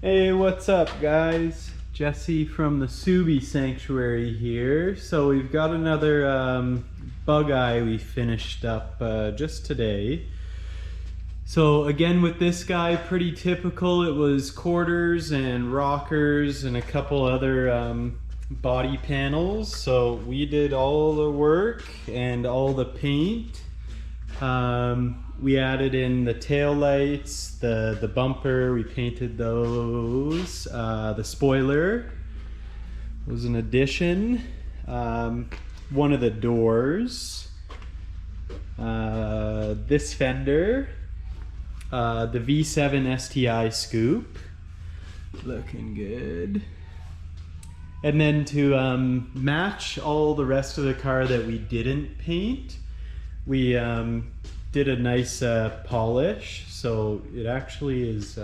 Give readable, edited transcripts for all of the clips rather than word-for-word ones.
Hey, what's up guys? Jesse from the Subie Sanctuary here. So we've got another bugeye we finished up just today. So again with this guy, pretty typical. It was quarters and rockers and a couple other body panels. So we did all the work and all the paint. We added in the tail lights, the bumper, we painted those. The spoiler was an addition. One of the doors. This fender. The V7 STI scoop. Looking good. And then to match all the rest of the car that we didn't paint, we did a nice polish, so it actually is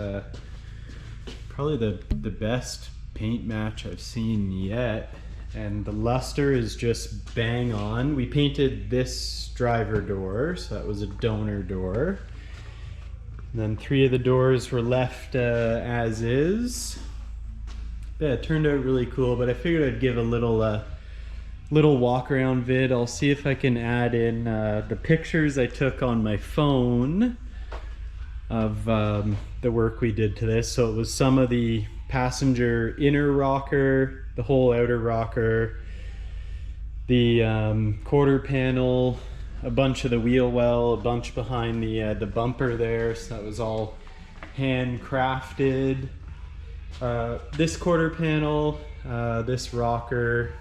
probably the best paint match I've seen yet, and the luster is just bang on. We painted this driver door, so that was a donor door, and then 3 of the doors were left as is. Yeah, it turned out really cool, but I figured I'd give a little walk around vid. I'll see if I can add in the pictures I took on my phone of the work we did to this. So it was some of the passenger inner rocker, the whole outer rocker, the quarter panel, a bunch of the wheel well, a bunch behind the bumper there. So that was all handcrafted. This quarter panel, this rocker,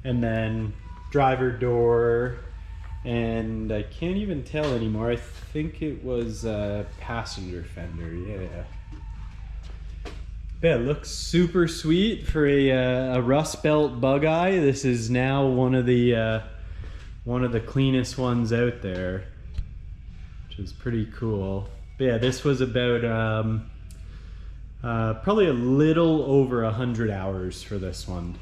and then driver door, and I can't even tell anymore. I think it was a passenger fender, yeah. Yeah, it looks super sweet for a Rust Belt bugeye. This is now one of the cleanest ones out there, which is pretty cool. But yeah, this was about probably a little over 100 hours for this one.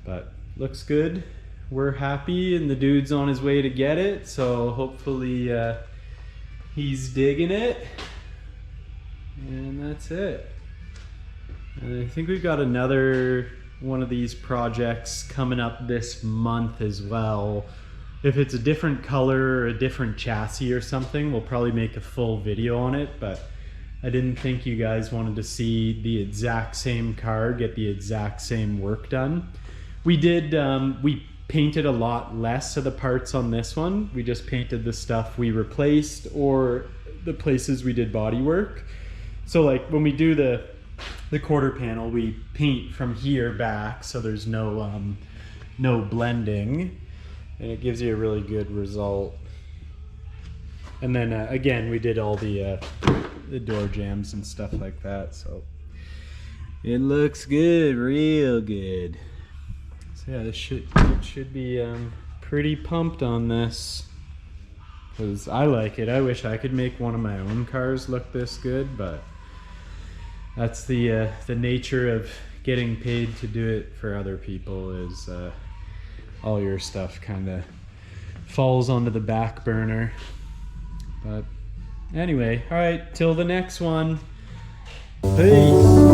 But looks good. We're happy, and the dude's on his way to get it, so hopefully he's digging it. And that's it. And I think we've got another one of these projects coming up this month as well. If it's a different color or a different chassis or something, we'll probably make a full video on it, but I didn't think you guys wanted to see the exact same car get the exact same work done. We did, we painted a lot less of the parts on this one. We just painted the stuff we replaced or the places we did body work. So like when we do the quarter panel, we paint from here back, so there's no blending, and it gives you a really good result. And then again, we did all the door jambs and stuff like that, so it looks good, real good. Yeah, it should be pretty pumped on this, because I like it. I wish I could make one of my own cars look this good, but that's the nature of getting paid to do it for other people, is all your stuff kind of falls onto the back burner. But anyway, all right, till the next one. Peace.